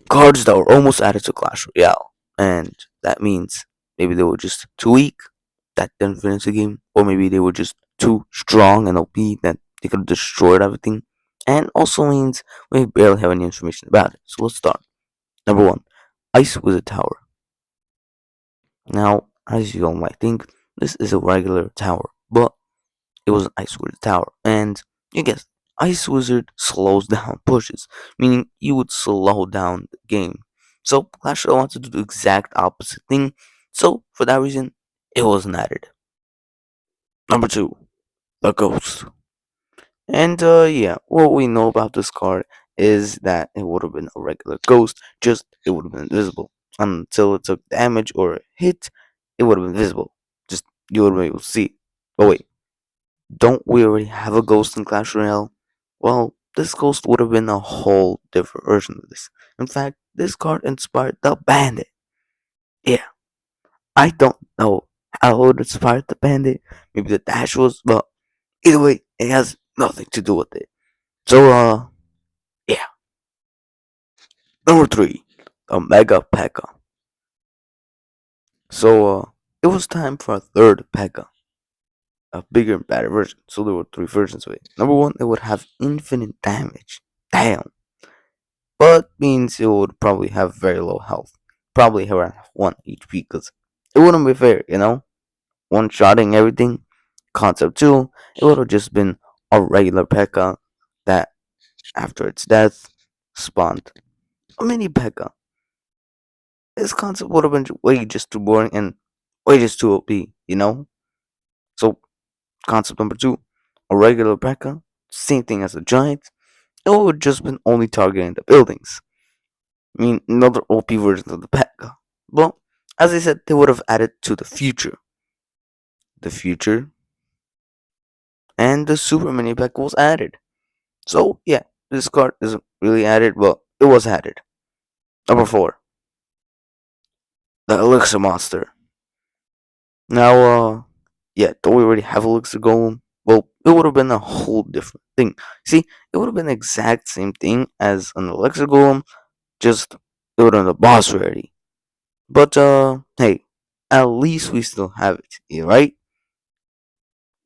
Cards that were almost added to Clash Royale, and that means maybe they were just too weak that didn't finish the game, or maybe they were just too strong and OP that they could have destroyed everything. And also means we barely have any information about it. So let's start. Number one, Ice Wizard Tower. Now, as you all might think, this is a regular tower, but it was an Ice Wizard Tower, and you guessed, Ice Wizard slows down pushes, meaning you would slow down the game. So Clash Royale wanted to do the exact opposite thing, so for that reason, it wasn't added. Number two, the Ghost. And yeah, what we know about this card is that it would have been a regular ghost, just it would have been invisible. Until it took damage or hit, it would have been visible. Just you would have been able to see it. But wait, don't we already have a ghost in Clash Royale? Well, this ghost would have been a whole different version of this. In fact, this card inspired the bandit. Yeah, I don't know how it inspired the bandit. Maybe the dash was, but either way, it has nothing to do with it. So, yeah. Number three, a Mega Pekka. So, it was time for a third Pekka, a bigger and better version. So there were three versions of it. Number one, it would have infinite damage. Damn. But means it would probably have very low health. Probably around 1 HP, because it wouldn't be fair, you know? One shotting everything. Concept 2, it would have just been a regular Pekka that, after its death, spawned a mini Pekka. This concept would have been way just too boring and way just too OP, you know? So, concept number 2, a regular Pekka, same thing as a giant, it would have just been only targeting the buildings. I mean, another OP version of the Pekka. Well, as I said, they would have added to the future. The future and the Super Mini Pekka was added. So, yeah, this card isn't really added, but it was added. Number 4, the Elixir Monster. Now, yeah, don't we already have Elixir Golem? Well, it would have been a whole different thing. See, it would have been the exact same thing as an Elixir Golem, just it would have been the boss rarity. But, hey, at least we still have it, yeah, right?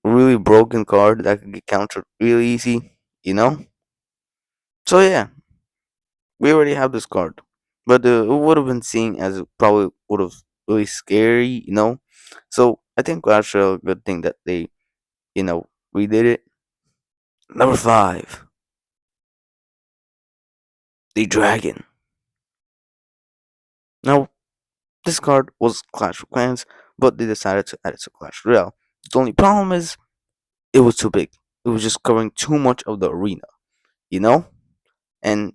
Really broken card that could get countered really easy, you know? So, yeah, we already have this card. But it would have been seen as it probably would have really scary, you know? So, I think that's a good thing that they, redid it. Number 5, the Dragon. Now, this card was Clash of Clans, but they decided to add it to Clash Royale. The only problem is it was too big. It was just covering too much of the arena, you know? And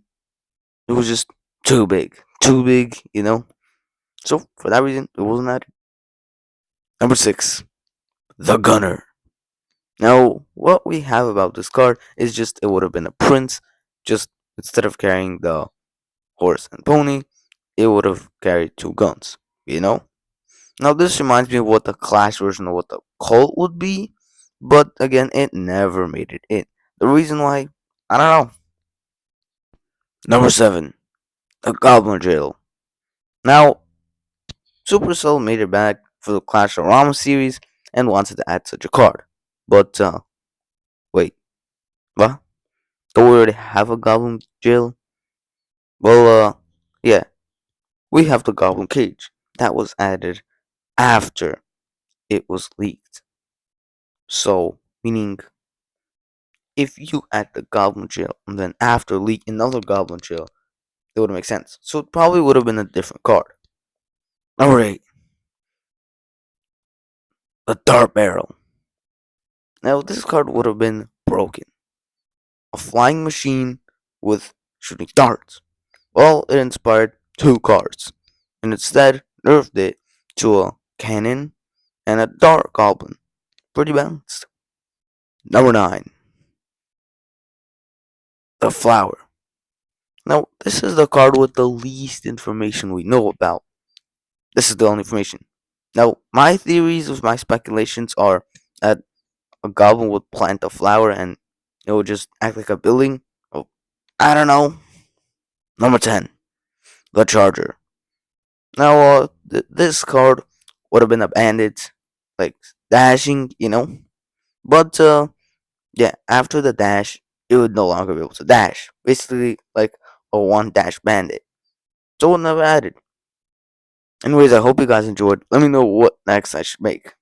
it was just too big, you know? So, for that reason, it wasn't added. Number 6, the Gunner. Now, what we have about this card is just it would have been a prince, just instead of carrying the horse and pony, it would have carried two guns, you know? Now, this reminds me of what the Clash version of what the Colt would be, but again, it never made it in. The reason why, I don't know. Number 7, the Goblin Jail. Now, Supercell made it back for the Clash of Rama series and wanted to add such a card. But, wait, what? Don't we already have a Goblin Jail? Well, yeah, we have the Goblin Cage. That was added after it was leaked. So, meaning if you add the Goblin Jail and then after leak another Goblin Jail, it would make sense. So it probably would have been a different card. Number 8, the Dart Barrel. Now this card would have been broken. A flying machine with shooting darts. Well, it inspired two cards, and instead nerfed it to a cannon and a dart goblin. Pretty balanced. Number 9, the Flower. Now, this is the card with the least information we know about. This is the only information. Now, my theories with my speculations are that a goblin would plant a flower and it would just act like a building. Oh, I don't know. Number 10, the Charger. Now, this card would have been a bandit, like dashing, but yeah, after the dash, it would no longer be able to dash. Basically, like a one dash bandit. So we'll never added. Anyways, I hope you guys enjoyed. Let me know what next I should make.